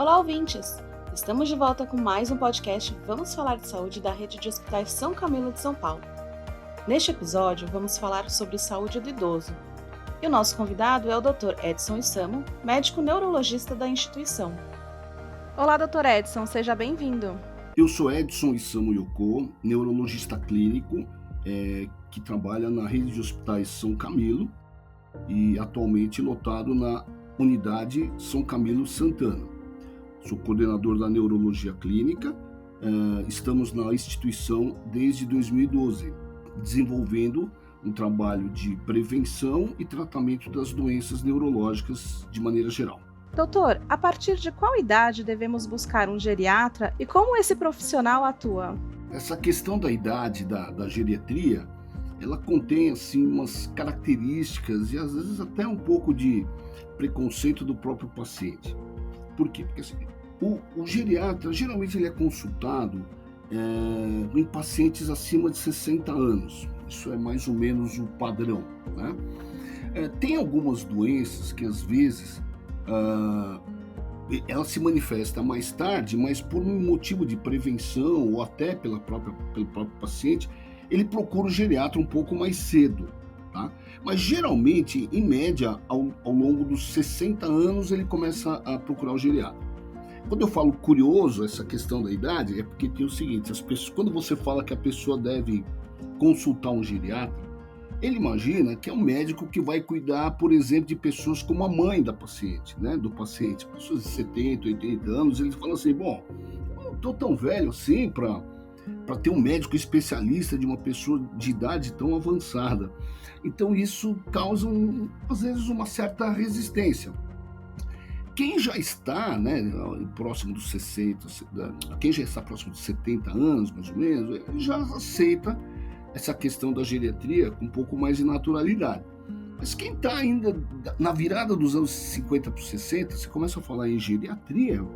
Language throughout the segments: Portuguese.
Olá, ouvintes! Estamos de volta com mais um podcast Vamos Falar de Saúde da Rede de Hospitais São Camilo de São Paulo. Neste episódio, vamos falar sobre saúde do idoso. E o nosso convidado é o Dr. Edson Isamo, médico neurologista da instituição. Olá, Dr. Edson, seja bem-vindo. Eu sou Edson Isamo Yoko, neurologista clínico que trabalha na Rede de Hospitais São Camilo e atualmente lotado na Unidade São Camilo Santana. Sou coordenador da Neurologia Clínica, estamos na instituição desde 2012, desenvolvendo um trabalho de prevenção e tratamento das doenças neurológicas de maneira geral. Doutor, a partir de qual idade devemos buscar um geriatra e como esse profissional atua? Essa questão da idade da geriatria, ela contém assim umas características e às vezes até um pouco de preconceito do próprio paciente. Por quê? Porque assim, o geriatra geralmente ele é consultado em pacientes acima de 60 anos. Isso é mais ou menos o padrão, né? Tem algumas doenças que às vezes ela se manifesta mais tarde, mas por um motivo de prevenção ou até pelo próprio paciente, ele procura o geriatra um pouco mais cedo, tá? Mas geralmente, em média, ao longo dos 60 anos, ele começa a procurar o geriatra. Quando eu falo curioso, essa questão da idade, é porque tem o seguinte, quando você fala que a pessoa deve consultar um geriatra, ele imagina que é um médico que vai cuidar, por exemplo, de pessoas como a mãe da paciente, né, do paciente, pessoas de 70, 80 anos, eles falam assim, bom, eu não estou tão velho assim para ter um médico especialista de uma pessoa de idade tão avançada. Então isso causa, às vezes, uma certa resistência. Quem já está, né, próximo dos 60, quem já está próximo de 70 anos, mais ou menos, ele já aceita essa questão da geriatria com um pouco mais de naturalidade. Mas quem está ainda na virada dos anos 50 para 60, você começa a falar em geriatria,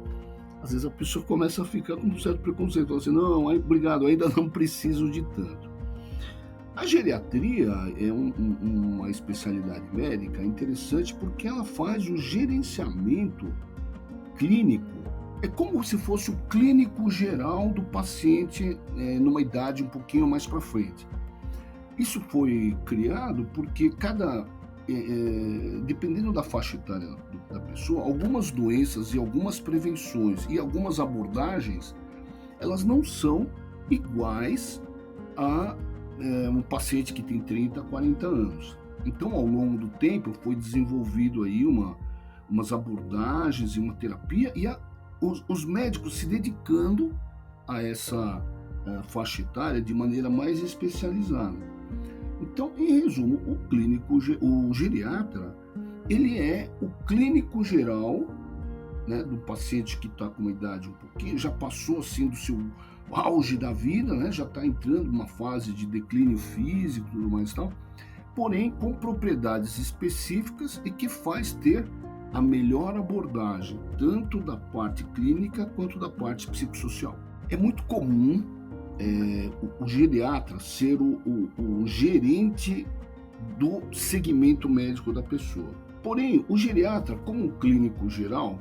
às vezes a pessoa começa a ficar com um certo preconceito, fala assim, não, obrigado, ainda não preciso de tanto. A geriatria é uma especialidade médica interessante porque ela faz o gerenciamento clínico. É como se fosse o clínico geral do paciente numa idade um pouquinho mais para frente. Isso foi criado porque dependendo da faixa etária da pessoa, algumas doenças e algumas prevenções e algumas abordagens, elas não são iguais a um paciente que tem 30, 40 anos. Então, ao longo do tempo, foi desenvolvido aí umas abordagens e uma terapia e os médicos se dedicando a essa faixa etária de maneira mais especializada. Então, em resumo, o geriatra, ele é o clínico geral, né, do paciente que está com uma idade um pouquinho, já passou assim do seu auge da vida, né, já está entrando numa fase de declínio físico e tudo mais e tal, porém com propriedades específicas e que faz ter a melhor abordagem, tanto da parte clínica quanto da parte psicossocial. É muito comum o geriatra ser o gerente do segmento médico da pessoa. Porém, o geriatra, como clínico geral,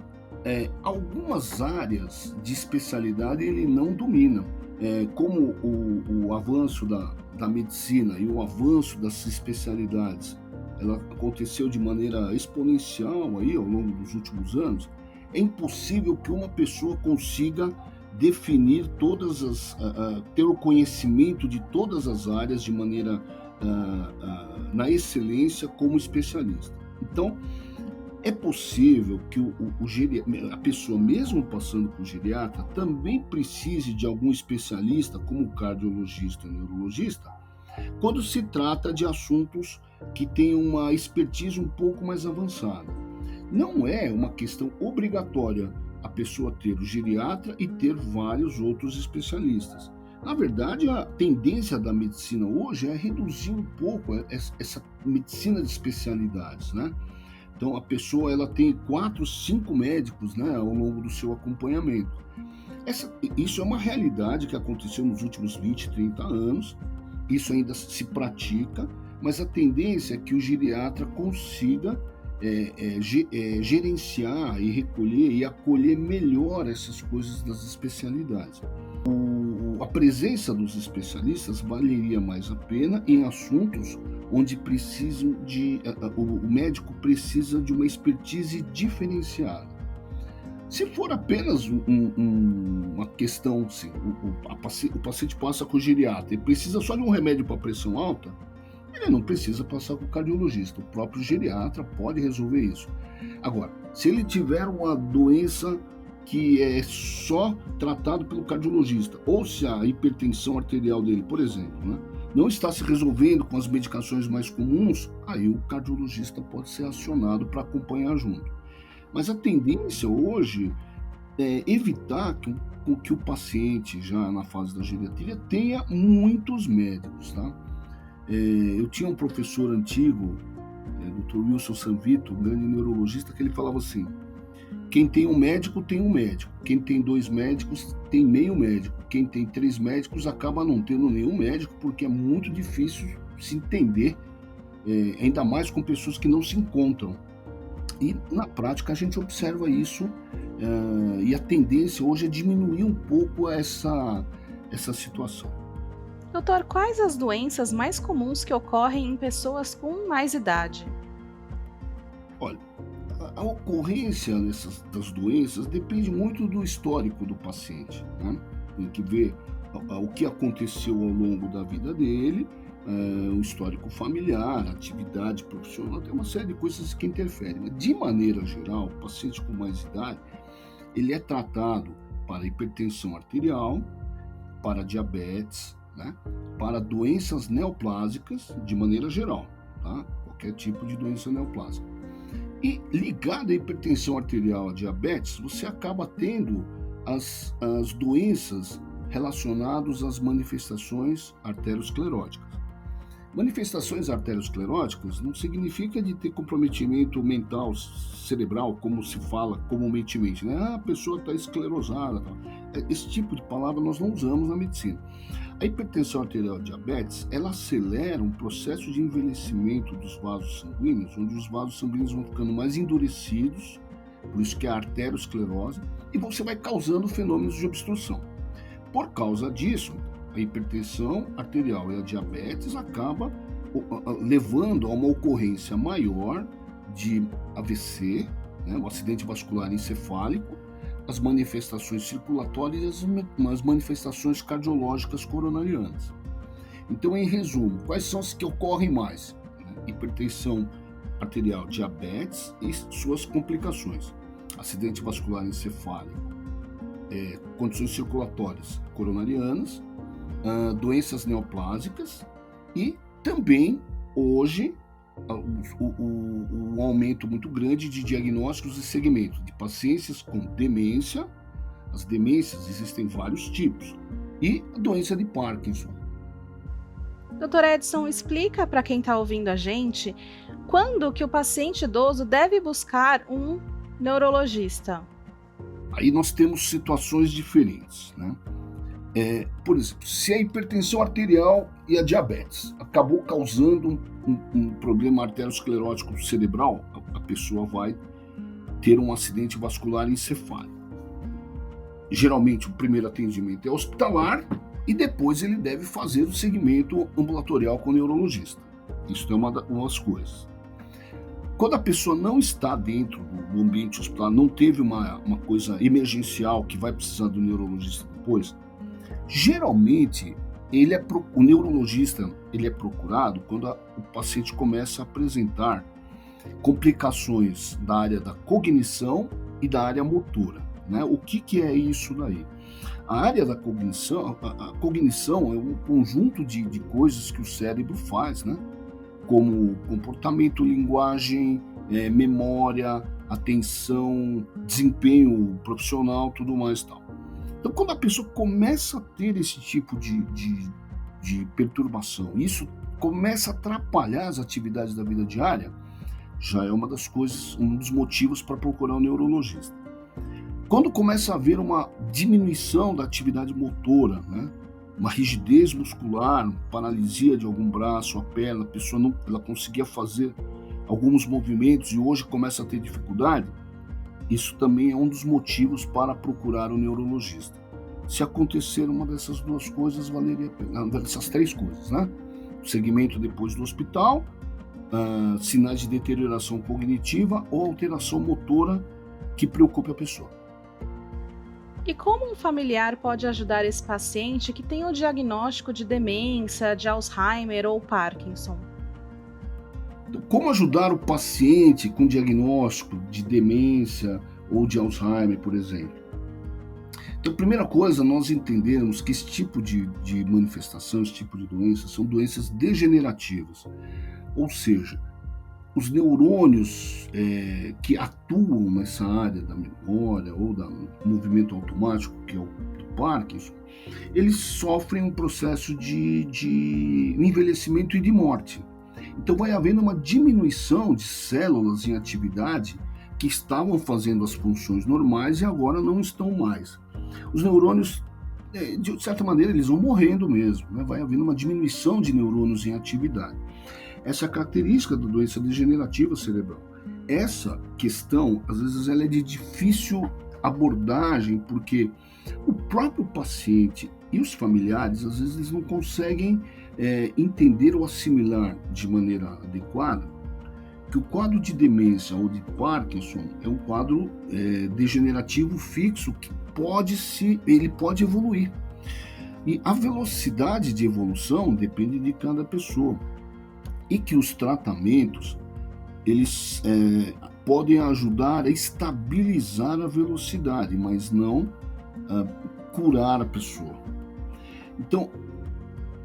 algumas áreas de especialidade ele não domina. Como o avanço da medicina e o avanço das especialidades ela aconteceu de maneira exponencial aí ao longo dos últimos anos, é impossível que uma pessoa consiga definir ter o conhecimento de todas as áreas de maneira na excelência como especialista. Então, é possível que a pessoa, mesmo passando por geriatra, também precise de algum especialista, como o cardiologista e neurologista, quando se trata de assuntos que têm uma expertise um pouco mais avançada. Não é uma questão obrigatória a pessoa ter o geriatra e ter vários outros especialistas. Na verdade, a tendência da medicina hoje é reduzir um pouco essa medicina de especialidades, né? Então, a pessoa ela tem 4, 5 médicos, né, ao longo do seu acompanhamento. Isso é uma realidade que aconteceu nos últimos 20, 30 anos, isso ainda se pratica, mas a tendência é que o geriatra consiga gerenciar e recolher e acolher melhor essas coisas das especialidades. A presença dos especialistas valeria mais a pena em assuntos onde o médico precisa de uma expertise diferenciada. Se for apenas uma questão, assim, o paciente passa com o geriatra e precisa só de um remédio para pressão alta, ele não precisa passar com o cardiologista, o próprio geriatra pode resolver isso. Agora, se ele tiver uma doença que é só tratado pelo cardiologista, ou se a hipertensão arterial dele, por exemplo, né, não está se resolvendo com as medicações mais comuns, aí o cardiologista pode ser acionado para acompanhar junto. Mas a tendência hoje é evitar que o paciente, já na fase da geriatria, tenha muitos médicos, tá? Eu tinha um professor antigo, Dr. Wilson Sanvito, um grande neurologista, que ele falava assim: quem tem um médico, tem um médico. Quem tem 2 médicos, tem meio médico. Quem tem 3 médicos, acaba não tendo nenhum médico, porque é muito difícil se entender, ainda mais com pessoas que não se encontram. E, na prática, a gente observa isso, e a tendência hoje é diminuir um pouco essa situação. Doutor, quais as doenças mais comuns que ocorrem em pessoas com mais idade? Olha, a ocorrência das doenças depende muito do histórico do paciente, né? Tem que ver o que aconteceu ao longo da vida dele, o histórico familiar, atividade profissional, tem uma série de coisas que interferem. Mas, de maneira geral, o paciente com mais idade, ele é tratado para hipertensão arterial, para diabetes, né? Para doenças neoplásicas, de maneira geral, tá? Qualquer tipo de doença neoplásica. E ligado à hipertensão arterial, à diabetes, você acaba tendo as doenças relacionadas às manifestações arterioscleróticas. Manifestações arterioscleróticas não significa de ter comprometimento mental, cerebral, como se fala comumente, né? A pessoa está esclerosada. Tá? Esse tipo de palavra nós não usamos na medicina. A hipertensão arterial e diabetes, ela acelera um processo de envelhecimento dos vasos sanguíneos, onde os vasos sanguíneos vão ficando mais endurecidos, por isso que é a arteriosclerose, e você vai causando fenômenos de obstrução. Por causa disso, a hipertensão arterial e a diabetes acaba levando a uma ocorrência maior de AVC, né, o acidente vascular encefálico, as manifestações circulatórias e as manifestações cardiológicas coronarianas. Então, em resumo, quais são as que ocorrem mais? Hipertensão arterial, diabetes e suas complicações. Acidente vascular encefálico, condições circulatórias coronarianas, doenças neoplásicas e também, hoje, um aumento muito grande de diagnósticos e segmentos de pacientes com demência. As demências existem vários tipos. E a doença de Parkinson. Doutor Edson, explica para quem está ouvindo a gente quando que o paciente idoso deve buscar um neurologista. Aí nós temos situações diferentes, né? Por exemplo, se a hipertensão arterial e a diabetes acabou causando um problema arteriosclerótico cerebral, a pessoa vai ter um acidente vascular encefálico. Geralmente o primeiro atendimento é hospitalar e depois ele deve fazer o segmento ambulatorial com o neurologista. Isso é uma das coisas. Quando a pessoa não está dentro do ambiente hospitalar, não teve uma coisa emergencial que vai precisar do neurologista depois, geralmente o neurologista ele é procurado quando o paciente começa a apresentar complicações da área da cognição e da área motora, né? O que é isso daí? A área da cognição, a cognição é um conjunto de coisas que o cérebro faz, né? Como comportamento, linguagem, memória, atenção, desempenho profissional, tudo mais tal. Então, quando a pessoa começa a ter esse tipo de perturbação, isso começa a atrapalhar as atividades da vida diária, já é uma das coisas, um dos motivos para procurar um neurologista. Quando começa a haver uma diminuição da atividade motora, né? Uma rigidez muscular, paralisia de algum braço, a perna, a pessoa ela conseguia fazer alguns movimentos e hoje começa a ter dificuldade, isso também é um dos motivos para procurar um neurologista. Se acontecer uma dessas duas coisas, valeria a pena. Dessas três coisas, né? Segmento depois do hospital, sinais de deterioração cognitiva ou alteração motora que preocupe a pessoa. E como um familiar pode ajudar esse paciente que tem o diagnóstico de demência, de Alzheimer ou Parkinson? Então, como ajudar o paciente com diagnóstico de demência ou de Alzheimer, por exemplo? Então, primeira coisa, nós entendemos que esse tipo de manifestação, esse tipo de doença, são doenças degenerativas. Ou seja, os neurônios que atuam nessa área da memória ou do movimento automático, que é o do Parkinson, eles sofrem um processo de envelhecimento e de morte. Então vai havendo uma diminuição de células em atividade que estavam fazendo as funções normais e agora não estão mais. Os neurônios, de certa maneira, eles vão morrendo mesmo, né? Vai havendo uma diminuição de neurônios em atividade. Essa é a característica da doença degenerativa cerebral. Essa questão, às vezes, ela é de difícil abordagem, porque o próprio paciente e os familiares, às vezes, eles não conseguem entender ou assimilar de maneira adequada que o quadro de demência ou de Parkinson é um quadro degenerativo fixo que ele pode evoluir. E a velocidade de evolução depende de cada pessoa. E que os tratamentos, eles podem ajudar a estabilizar a velocidade, mas não curar a pessoa. Então,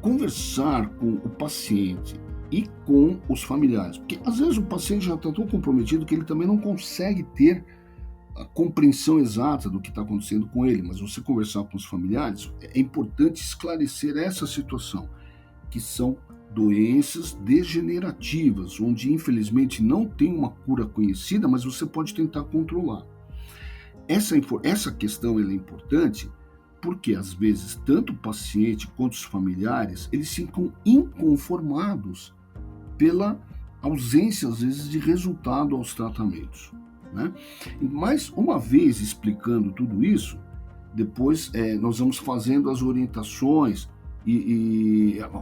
conversar com o paciente e com os familiares, porque às vezes o paciente já está tão comprometido que ele também não consegue ter a compreensão exata do que está acontecendo com ele, mas você conversar com os familiares, é importante esclarecer essa situação, que são doenças degenerativas, onde infelizmente não tem uma cura conhecida, mas você pode tentar controlar. Essa questão ela é importante porque às vezes tanto o paciente quanto os familiares eles ficam inconformados pela ausência às vezes de resultado aos tratamentos, né? Mas uma vez explicando tudo isso, depois nós vamos fazendo as orientações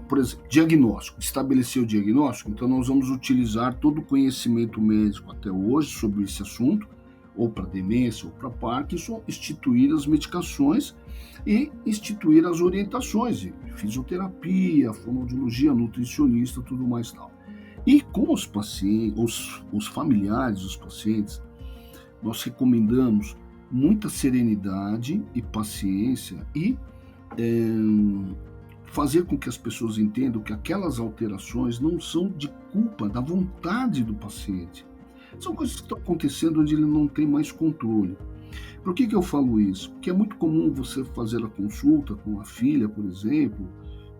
por exemplo, diagnóstico, estabelecer o diagnóstico, então nós vamos utilizar todo o conhecimento médico até hoje sobre esse assunto, ou para demência ou para Parkinson, instituir as medicações e instituir as orientações de fisioterapia, fonoaudiologia, nutricionista, tudo mais tal. E com os pacientes, os familiares dos pacientes, nós recomendamos muita serenidade e paciência e fazer com que as pessoas entendam que aquelas alterações não são de culpa da vontade do paciente. São coisas que estão acontecendo onde ele não tem mais controle. Por que eu falo isso? Porque é muito comum você fazer a consulta com a filha, por exemplo,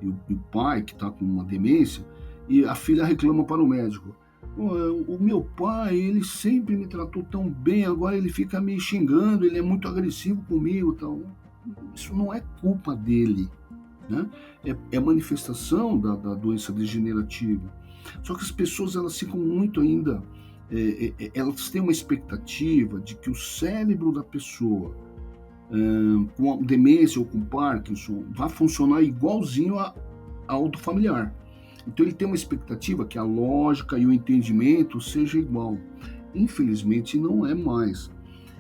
e o pai que está com uma demência, e a filha reclama para o médico. O meu pai, ele sempre me tratou tão bem, agora ele fica me xingando, ele é muito agressivo comigo. Então, isso não é culpa dele, né? É manifestação da doença degenerativa. Só que as pessoas elas ficam muito ainda, elas têm uma expectativa de que o cérebro da pessoa com demência ou com Parkinson vai funcionar igualzinho ao do familiar. Então ele tem uma expectativa que a lógica e o entendimento seja igual. Infelizmente não é mais.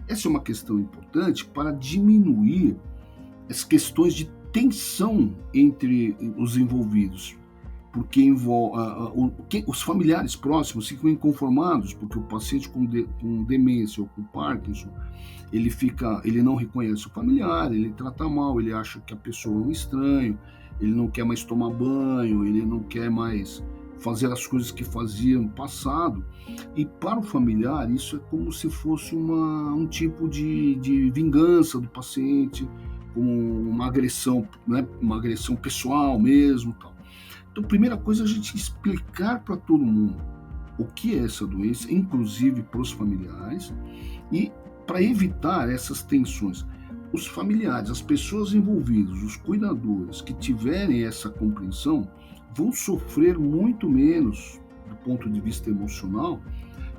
Essa é uma questão importante para diminuir as questões de tensão entre os envolvidos, porque os familiares próximos ficam inconformados, porque o paciente com demência ou com Parkinson, ele não reconhece o familiar, ele trata mal, ele acha que a pessoa é um estranho, ele não quer mais tomar banho, ele não quer mais fazer as coisas que fazia no passado, e para o familiar isso é como se fosse um tipo de vingança do paciente, com uma agressão, né, uma agressão pessoal mesmo, tal. Então, a primeira coisa é a gente explicar para todo mundo o que é essa doença, inclusive para os familiares, e para evitar essas tensões. Os familiares, as pessoas envolvidas, os cuidadores que tiverem essa compreensão, vão sofrer muito menos do ponto de vista emocional,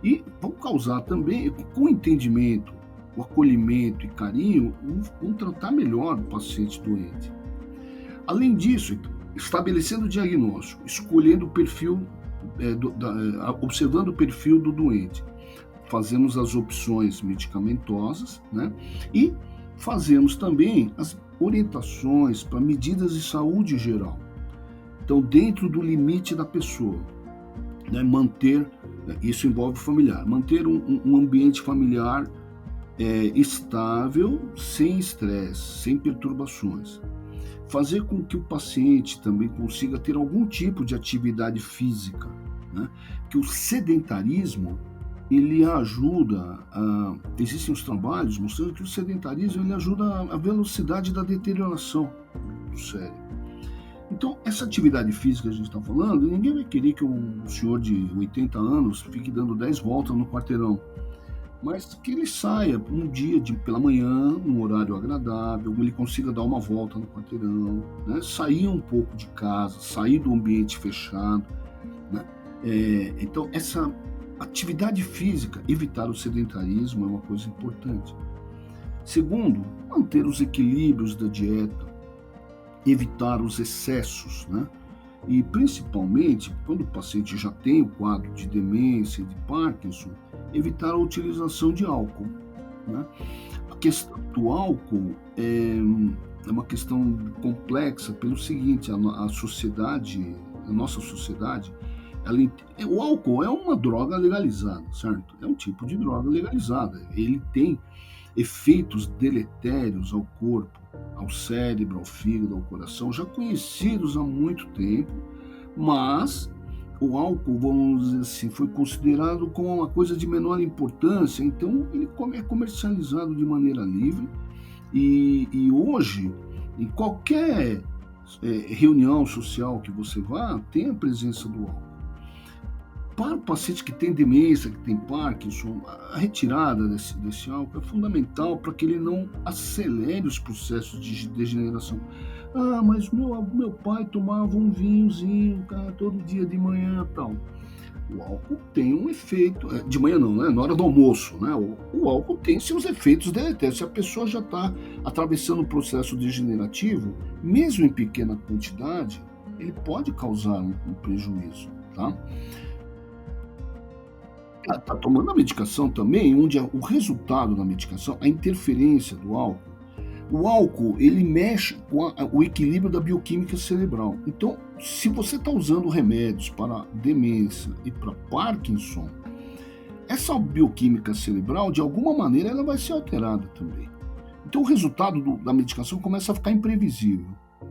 e vão causar também, com entendimento, o acolhimento e carinho, vão tratar melhor o paciente doente. Além disso, estabelecendo o diagnóstico, escolhendo o perfil, observando o perfil do doente, fazemos as opções medicamentosas, né? E fazemos também as orientações para medidas de saúde geral. Então, dentro do limite da pessoa, né? Manter, isso envolve familiar, manter um ambiente familiar estável, sem estresse, sem perturbações. Fazer com que o paciente também consiga ter algum tipo de atividade física, né? Que o sedentarismo, ele ajuda existem os trabalhos mostrando que o sedentarismo ele ajuda a velocidade da deterioração do cérebro. Então, essa atividade física que a gente está falando, ninguém vai querer que um senhor de 80 anos fique dando 10 voltas no quarteirão, mas que ele saia um dia pela manhã, num horário agradável, ele consiga dar uma volta no quarteirão, né? Sair um pouco de casa, sair do ambiente fechado, né? Então, essa atividade física, evitar o sedentarismo é uma coisa importante. Segundo, manter os equilíbrios da dieta, evitar os excessos, né? E principalmente, quando o paciente já tem o quadro de demência e de Parkinson, evitar a utilização de álcool, né? A questão do álcool é uma questão complexa pelo seguinte, a nossa sociedade, o álcool é uma droga legalizada, certo? É um tipo de droga legalizada. Ele tem efeitos deletérios ao corpo, ao cérebro, ao fígado, ao coração, já conhecidos há muito tempo, mas o álcool, vamos dizer assim, foi considerado como uma coisa de menor importância, então ele é comercializado de maneira livre e hoje, em qualquer reunião social que você vá, tem a presença do álcool. Para o paciente que tem demência, que tem Parkinson, a retirada desse álcool é fundamental para que ele não acelere os processos de degeneração. Ah, mas meu pai tomava um vinhozinho, cara, todo dia de manhã e tal. O álcool tem um efeito, de manhã não, né? Na hora do almoço, né? O álcool tem seus efeitos deletérios. Se a pessoa já está atravessando um processo degenerativo, mesmo em pequena quantidade, ele pode causar um prejuízo, tá? Está tomando a medicação também, onde o resultado da medicação, a interferência do álcool, o álcool ele mexe com o equilíbrio da bioquímica cerebral. Então, se você está usando remédios para demência e para Parkinson, essa bioquímica cerebral, de alguma maneira, ela vai ser alterada também. Então, o resultado da medicação começa a ficar imprevisível,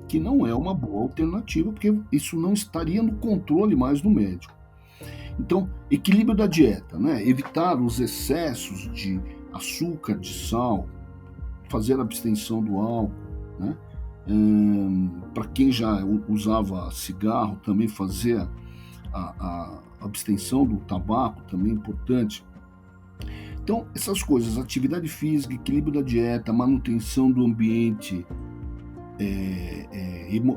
que não é uma boa alternativa, porque isso não estaria no controle mais do médico. Então, equilíbrio da dieta, né? Evitar os excessos de açúcar, de sal, fazer a abstenção do álcool, né? Para quem já usava cigarro, também fazer a abstenção do tabaco, também é importante. Então, essas coisas, atividade física, equilíbrio da dieta, manutenção do ambiente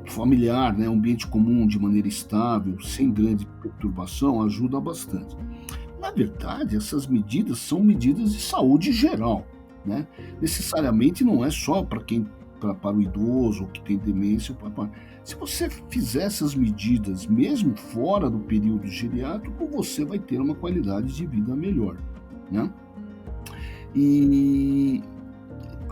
familiar, né, ambiente comum de maneira estável, sem grande perturbação, ajuda bastante. Na verdade, essas medidas são medidas de saúde geral, né? Necessariamente não é só para o idoso ou que tem demência. Se você fizer essas medidas, mesmo fora do período geriátrico, você vai ter uma qualidade de vida melhor, né? E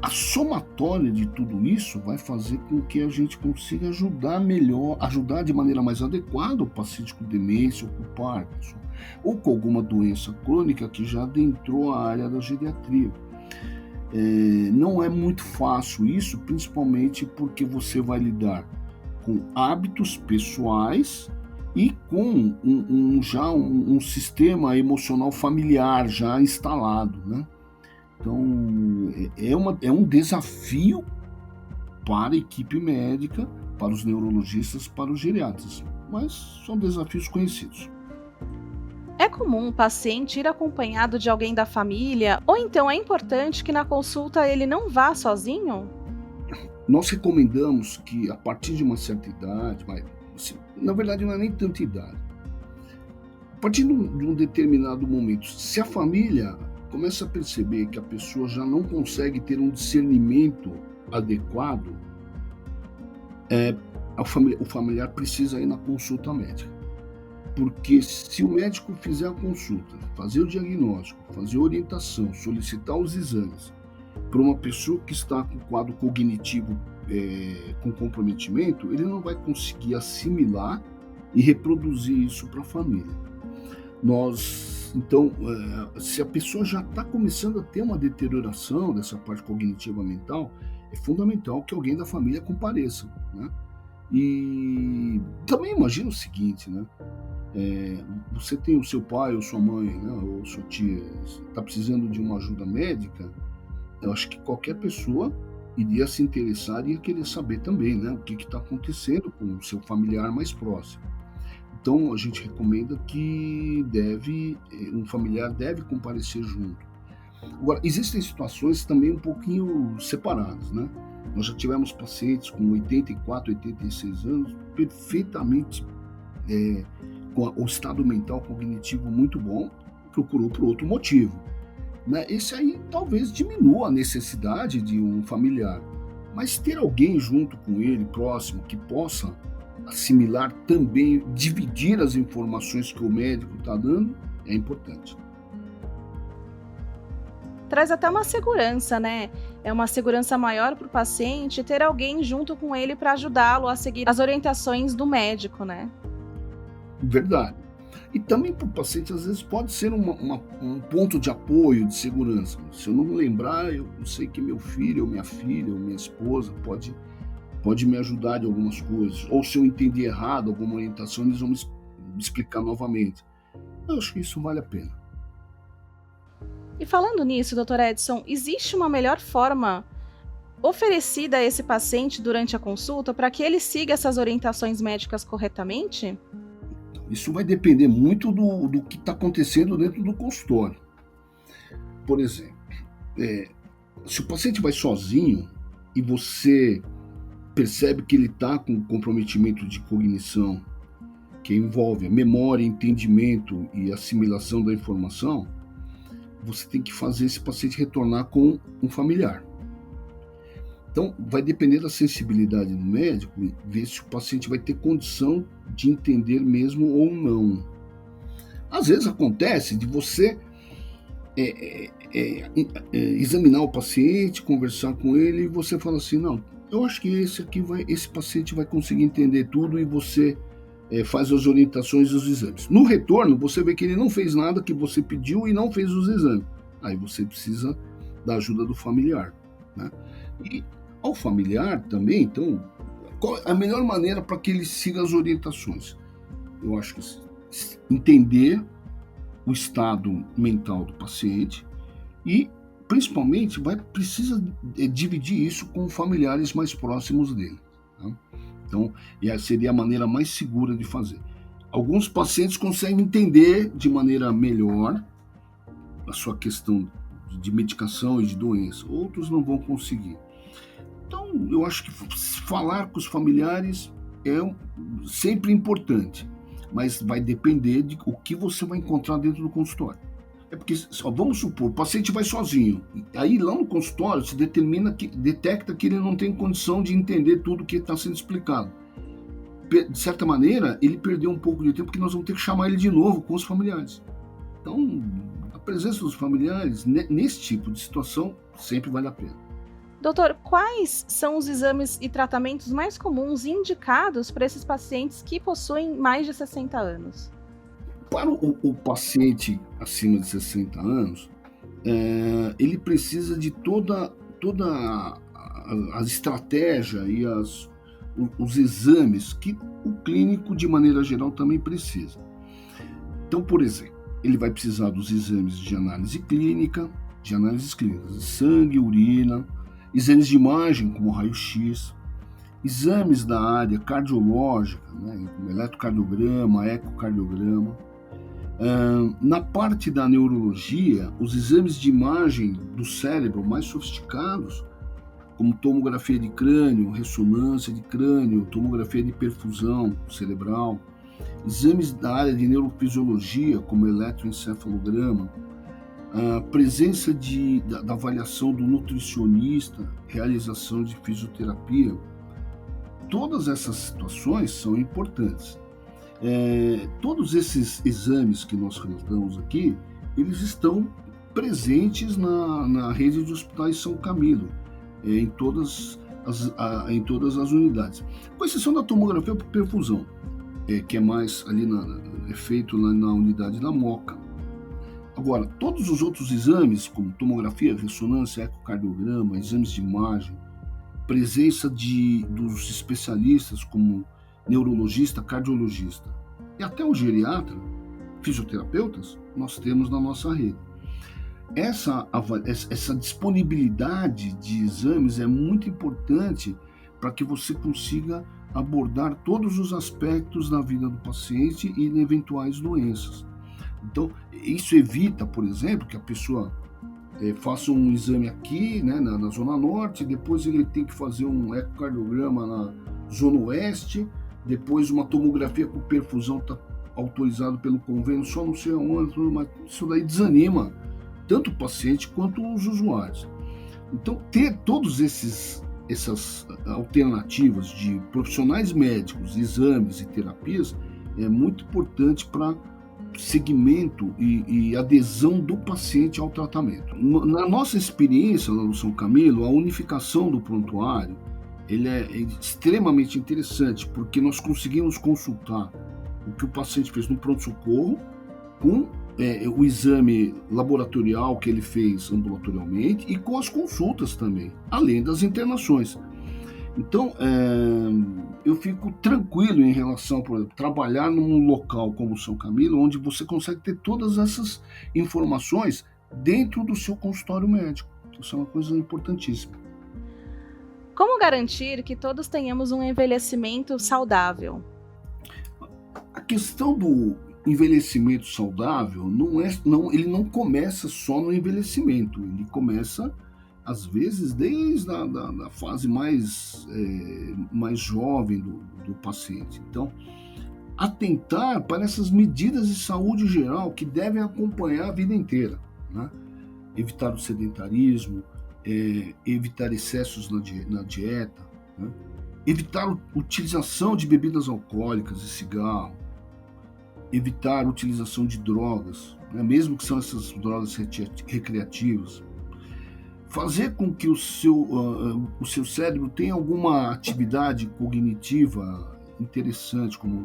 a somatória de tudo isso vai fazer com que a gente consiga ajudar de maneira mais adequada o paciente com demência ou com Parkinson, ou com alguma doença crônica que já adentrou a área da geriatria. Não é muito fácil isso, principalmente porque você vai lidar com hábitos pessoais e com um sistema emocional familiar já instalado, né? Então, é um desafio para a equipe médica, para os neurologistas, para os geriatras, mas são desafios conhecidos. É comum o paciente ir acompanhado de alguém da família, ou então é importante que na consulta ele não vá sozinho? Nós recomendamos que a partir de uma certa idade, na verdade não é nem tanta idade, a partir de um determinado momento, se a família começa a perceber que a pessoa já não consegue ter um discernimento adequado, o familiar precisa ir na consulta médica. Porque se o médico fizer a consulta, fazer o diagnóstico, fazer a orientação, solicitar os exames para uma pessoa que está com quadro cognitivo com comprometimento, ele não vai conseguir assimilar e reproduzir isso para a família. Então, se a pessoa já está começando a ter uma deterioração dessa parte cognitiva mental, é fundamental que alguém da família compareça, né? E também imagina o seguinte, né? Você tem o seu pai ou sua mãe, né, ou sua tia, está precisando de uma ajuda médica, eu acho que qualquer pessoa iria se interessar e ia querer saber também, né, o que está acontecendo com o seu familiar mais próximo. Então a gente recomenda que um familiar deve comparecer junto. Agora, existem situações também um pouquinho separadas, né? Nós já tivemos pacientes com 84, 86 anos, perfeitamente com o estado mental cognitivo muito bom, procurou por outro motivo, né? Esse aí talvez diminua a necessidade de um familiar, mas ter alguém junto com ele, próximo, que possa assimilar também, dividir as informações que o médico está dando, é importante. Traz até uma segurança, né? É uma segurança maior para o paciente ter alguém junto com ele para ajudá-lo a seguir as orientações do médico, né? Verdade. E também para o paciente, às vezes, pode ser um ponto de apoio, de segurança. Se eu não lembrar, eu sei que meu filho, ou minha filha, ou minha esposa pode me ajudar de algumas coisas. Ou se eu entendi errado alguma orientação, eles vão me explicar novamente. Eu acho que isso vale a pena. E falando nisso, Dr. Edson, existe uma melhor forma oferecida a esse paciente durante a consulta para que ele siga essas orientações médicas corretamente? Isso vai depender muito do que está acontecendo dentro do consultório. Por exemplo, se o paciente vai sozinho e você percebe que ele está com comprometimento de cognição, que envolve a memória, entendimento e assimilação da informação, você tem que fazer esse paciente retornar com um familiar. Então, vai depender da sensibilidade do médico e ver se o paciente vai ter condição de entender mesmo ou não. Às vezes acontece de você examinar o paciente, conversar com ele e você fala assim, não, eu acho que esse paciente vai conseguir entender tudo e você faz as orientações e os exames. No retorno, você vê que ele não fez nada que você pediu e não fez os exames. Aí você precisa da ajuda do familiar, né? E ao familiar também, então, qual a melhor maneira para que ele siga as orientações? Eu acho que entender o estado mental do paciente e, principalmente, precisa dividir isso com familiares mais próximos dele, tá? Então, seria a maneira mais segura de fazer. Alguns pacientes conseguem entender de maneira melhor a sua questão de medicação e de doença, outros não vão conseguir. Então, eu acho que falar com os familiares é sempre importante, mas vai depender de o que você vai encontrar dentro do consultório. Porque, vamos supor, o paciente vai sozinho, aí lá no consultório se detecta que ele não tem condição de entender tudo que está sendo explicado. De certa maneira, ele perdeu um pouco de tempo, porque nós vamos ter que chamar ele de novo com os familiares. Então, a presença dos familiares, nesse tipo de situação, sempre vale a pena. Doutor, quais são os exames e tratamentos mais comuns e indicados para esses pacientes que possuem mais de 60 anos? Para o paciente acima de 60 anos, ele precisa de toda a estratégia e os exames que o clínico, de maneira geral, também precisa. Então, por exemplo, ele vai precisar dos exames de análises clínicas, de sangue, urina, exames de imagem, como raio-x, exames da área cardiológica, né, como eletrocardiograma, ecocardiograma. Na parte da neurologia, os exames de imagem do cérebro mais sofisticados, como tomografia de crânio, ressonância de crânio, tomografia de perfusão cerebral, exames da área de neurofisiologia, como eletroencefalograma, a presença da avaliação do nutricionista, realização de fisioterapia. Todas essas situações são importantes. Todos esses exames que nós relatamos aqui, eles estão presentes na rede de hospitais São Camilo, em todas as unidades, com exceção da tomografia por perfusão, que é mais ali é feito na unidade da Moca. Agora, todos os outros exames, como tomografia, ressonância, ecocardiograma, exames de imagem, presença dos especialistas como neurologista, cardiologista e até o geriatra, fisioterapeutas, nós temos na nossa rede. Essa disponibilidade de exames é muito importante para que você consiga abordar todos os aspectos da vida do paciente e eventuais doenças. Então, isso evita, por exemplo, que a pessoa faça um exame aqui, né, na Zona Norte, depois ele tem que fazer um ecocardiograma na Zona Oeste, depois uma tomografia com perfusão está autorizado pelo convênio, só não sei aonde, mas isso daí desanima tanto o paciente quanto os usuários. Então, ter todas essas alternativas de profissionais médicos, exames e terapias é muito importante para segmento e adesão do paciente ao tratamento. Na nossa experiência lá no São Camilo, a unificação do prontuário ele é extremamente interessante, porque nós conseguimos consultar o que o paciente fez no pronto-socorro com o exame laboratorial que ele fez ambulatorialmente e com as consultas também, além das internações. Então, eu fico tranquilo em relação, por exemplo, trabalhar num local como São Camilo, onde você consegue ter todas essas informações dentro do seu consultório médico. Isso é uma coisa importantíssima. Como garantir que todos tenhamos um envelhecimento saudável? A questão do envelhecimento saudável ele não começa só no envelhecimento, ele começa às vezes desde a fase mais jovem do paciente. Então, atentar para essas medidas de saúde geral que devem acompanhar a vida inteira, né? Evitar o sedentarismo, evitar excessos na dieta, né? Evitar a utilização de bebidas alcoólicas e cigarro, evitar a utilização de drogas, né? Mesmo que são essas drogas recreativas. Fazer com que o seu cérebro tenha alguma atividade cognitiva interessante, como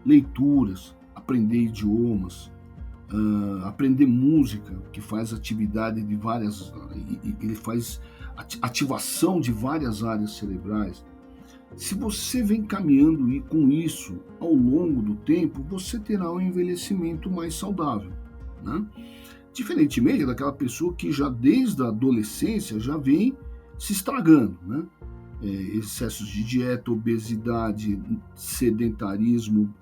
leituras, aprender idiomas, aprender música, que faz atividade de várias... ele faz ativação de várias áreas cerebrais. Se você vem caminhando com isso ao longo do tempo, você terá um envelhecimento mais saudável, né? Diferentemente daquela pessoa que já desde a adolescência já vem se estragando, né? Excessos de dieta, obesidade, sedentarismo,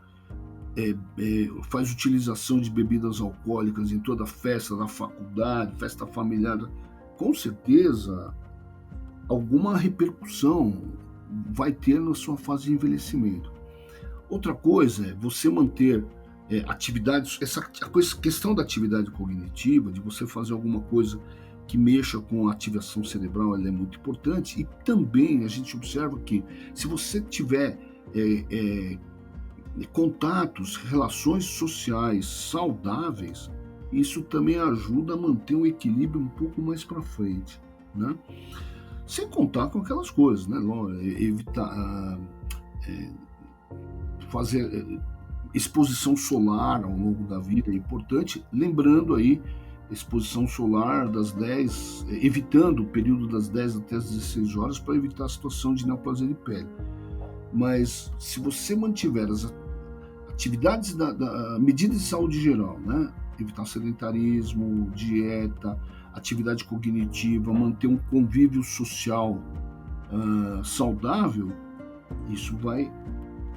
faz utilização de bebidas alcoólicas em toda festa da faculdade, festa familiar, com certeza alguma repercussão vai ter na sua fase de envelhecimento. Outra coisa é você manter atividades, questão da atividade cognitiva, de você fazer alguma coisa que mexa com a ativação cerebral, ela é muito importante. E também a gente observa que se você tiver contatos, relações sociais saudáveis, isso também ajuda a manter um equilíbrio um pouco mais para frente, né? Sem contar com aquelas coisas, né? Evitar fazer exposição solar ao longo da vida é importante, lembrando aí exposição solar das 10, evitando o período das 10 até as 16 horas para evitar a situação de neoplasia de pele. Mas se você mantiver as atividades da medida de saúde geral, né? Evitar sedentarismo, dieta, atividade cognitiva, manter um convívio social saudável, isso vai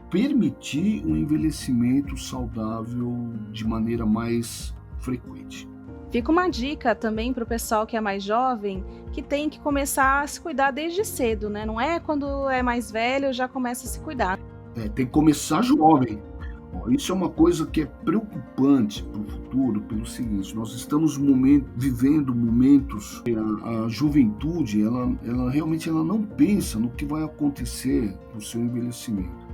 permitir um envelhecimento saudável de maneira mais frequente. Fica uma dica também para o pessoal que é mais jovem, que tem que começar a se cuidar desde cedo, né? Não é quando é mais velho já começa a se cuidar. Tem que começar jovem. Isso é uma coisa que é preocupante para o futuro, pelo seguinte: nós estamos vivendo momentos que a juventude, ela realmente ela não pensa no que vai acontecer no seu envelhecimento.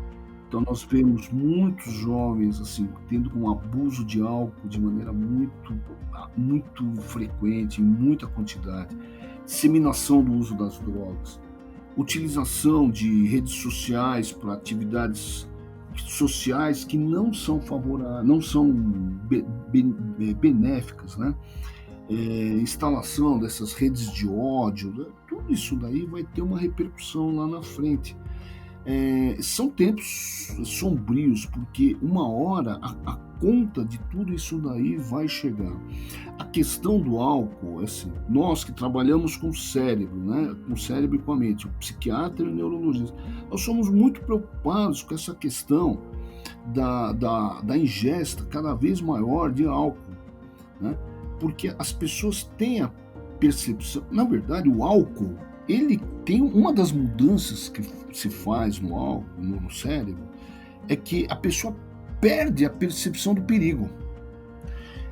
Então nós vemos muitos jovens assim tendo um abuso de álcool de maneira muito frequente, em muita quantidade, disseminação do uso das drogas, utilização de redes sociais para atividades sociais que não são favoráveis, não são benéficas, né? Instalação dessas redes de ódio, né? Tudo isso daí vai ter uma repercussão lá na frente. São tempos sombrios, porque uma hora a conta de tudo isso daí vai chegar. A questão do álcool, assim, nós que trabalhamos com o cérebro, né, com o cérebro e com a mente, o psiquiatra e o neurologista, nós somos muito preocupados com essa questão da ingesta cada vez maior de álcool, né, porque as pessoas têm a percepção, na verdade, o álcool, ele tem uma das mudanças que se faz no álcool, no cérebro, é que a pessoa perde a percepção do perigo.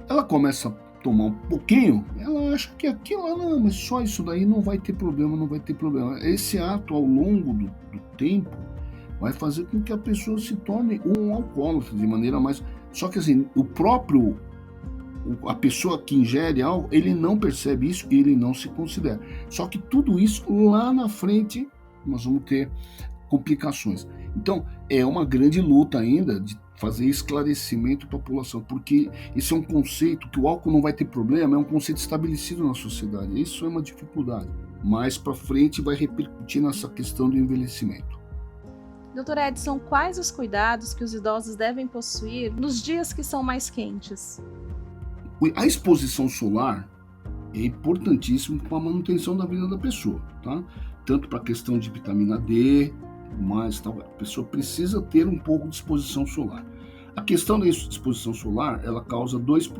Ela começa a tomar um pouquinho, ela acha que aquilo, não, mas só isso daí não vai ter problema, não vai ter problema. Esse ato, ao longo do tempo, vai fazer com que a pessoa se torne um alcoólatra de maneira mais... Só que assim, a pessoa que ingere algo, ele não percebe isso e ele não se considera. Só que tudo isso, lá na frente, nós vamos ter complicações. Então, é uma grande luta ainda de fazer esclarecimento da população, porque esse é um conceito que o álcool não vai ter problema, é um conceito estabelecido na sociedade. Isso é uma dificuldade. Mais para frente vai repercutir nessa questão do envelhecimento. Dr. Edson, quais os cuidados que os idosos devem possuir nos dias que são mais quentes? A exposição solar é importantíssima para a manutenção da vida da pessoa, tá? Tanto para a questão de vitamina D, mais tal, a pessoa precisa ter um pouco de exposição solar. A questão da exposição solar, ela causa duas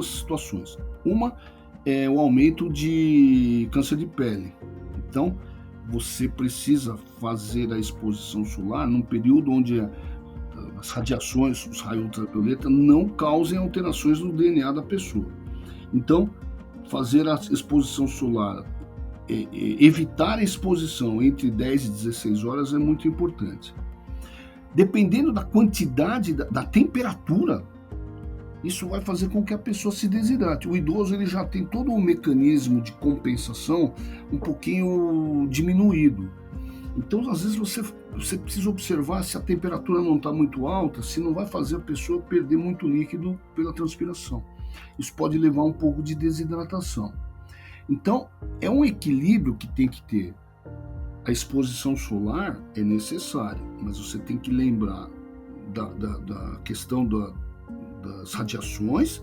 situações. Uma é o aumento de câncer de pele. Então, você precisa fazer a exposição solar num período onde as radiações, os raios ultravioleta, não causem alterações no DNA da pessoa. Então, fazer a exposição solar, evitar a exposição entre 10 e 16 horas é muito importante. Dependendo da quantidade, da temperatura, isso vai fazer com que a pessoa se desidrate. O idoso ele já tem todo um mecanismo de compensação um pouquinho diminuído. Então, às vezes, você precisa observar se a temperatura não está muito alta, se não vai fazer a pessoa perder muito líquido pela transpiração. Isso pode levar um pouco de desidratação. Então, é um equilíbrio que tem que ter. A exposição solar é necessária, mas você tem que lembrar da questão das radiações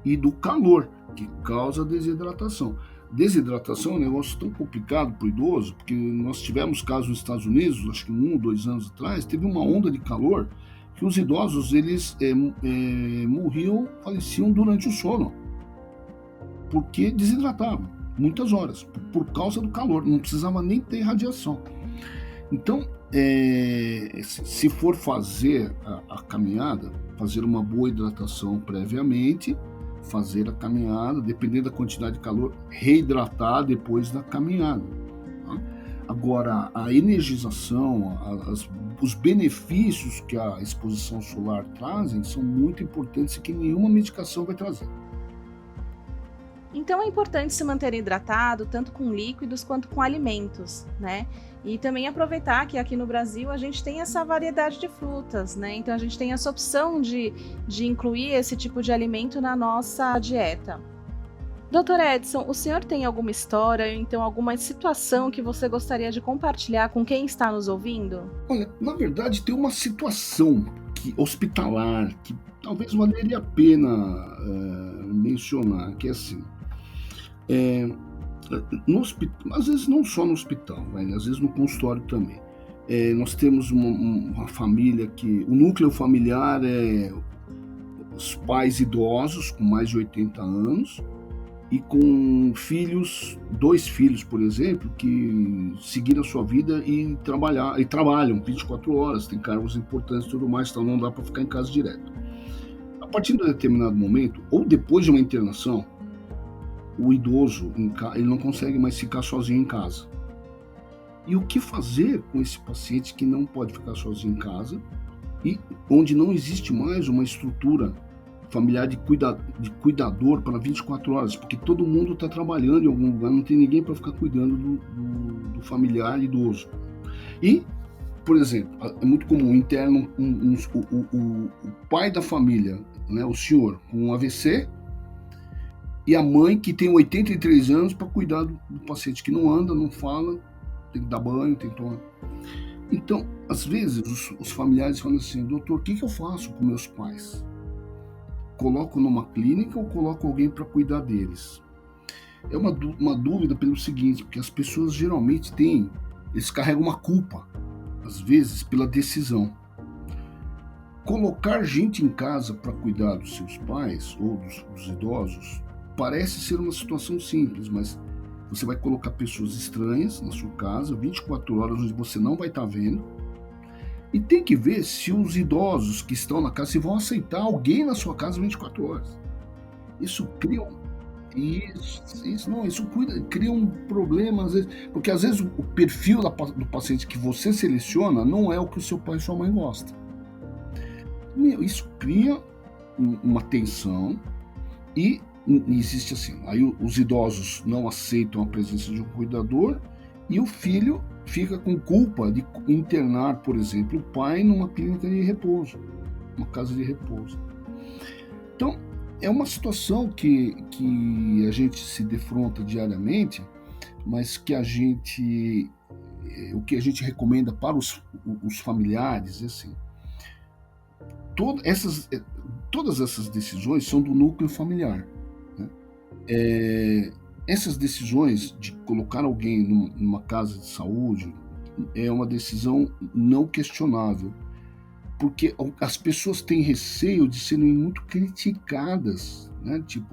e do calor, que causa desidratação. Desidratação é um negócio tão complicado para o idoso, porque nós tivemos casos nos Estados Unidos, acho que 1 ou 2 anos atrás, teve uma onda de calor que os idosos eles morriam, faleciam durante o sono, porque desidratavam muitas horas, por causa do calor, não precisava nem ter radiação. Então, se for fazer a caminhada, fazer uma boa hidratação previamente, fazer a caminhada, dependendo da quantidade de calor, reidratar depois da caminhada. Tá? Agora, a energização, os benefícios que a exposição solar trazem são muito importantes e que nenhuma medicação vai trazer. Então é importante se manter hidratado, tanto com líquidos quanto com alimentos, né? E também aproveitar que aqui no Brasil a gente tem essa variedade de frutas, né? Então a gente tem essa opção de incluir esse tipo de alimento na nossa dieta. Dr. Edson, o senhor tem alguma história, ou então alguma situação que você gostaria de compartilhar com quem está nos ouvindo? Olha, na verdade tem uma situação hospitalar que talvez valeria a pena mencionar, que é assim... no hospital, às vezes não só no hospital, às vezes no consultório também. Nós temos uma família que o núcleo familiar é os pais idosos com mais de 80 anos e com filhos, 2 filhos, por exemplo, que seguiram a sua vida e trabalham 24 horas, tem cargos importantes e tudo mais, então não dá para ficar em casa direto. A partir de um determinado momento, ou depois de uma internação, o idoso ele não consegue mais ficar sozinho em casa. E o que fazer com esse paciente que não pode ficar sozinho em casa e onde não existe mais uma estrutura familiar de cuidador para 24 horas, porque todo mundo está trabalhando em algum lugar, não tem ninguém para ficar cuidando do familiar idoso. E, por exemplo, é muito comum interno o pai da família, né, o senhor com um AVC, e a mãe que tem 83 anos para cuidar do paciente que não anda, não fala, tem que dar banho, tem que tomar. Então, às vezes, os familiares falam assim: doutor, o que eu faço com meus pais? Coloco numa clínica ou coloco alguém para cuidar deles? É uma dúvida pelo seguinte, porque as pessoas geralmente eles carregam uma culpa, às vezes, pela decisão. Colocar gente em casa para cuidar dos seus pais ou dos idosos parece ser uma situação simples, mas você vai colocar pessoas estranhas na sua casa, 24 horas, onde você não vai estar vendo, e tem que ver se os idosos que estão na casa se vão aceitar alguém na sua casa 24 horas. Isso cria cria um problema, às vezes, porque às vezes o perfil do paciente que você seleciona não é o que o seu pai e sua mãe gostam. Isso cria uma tensão e existe assim, aí os idosos não aceitam a presença de um cuidador e o filho fica com culpa de internar, por exemplo, o pai numa clínica de repouso, uma casa de repouso. Então, é uma situação que a gente se defronta diariamente, mas que o que a gente recomenda para os familiares é assim: todas essas decisões são do núcleo familiar, né? Essas decisões de colocar alguém numa casa de saúde é uma decisão não questionável, porque as pessoas têm receio de serem muito criticadas, né? Tipo,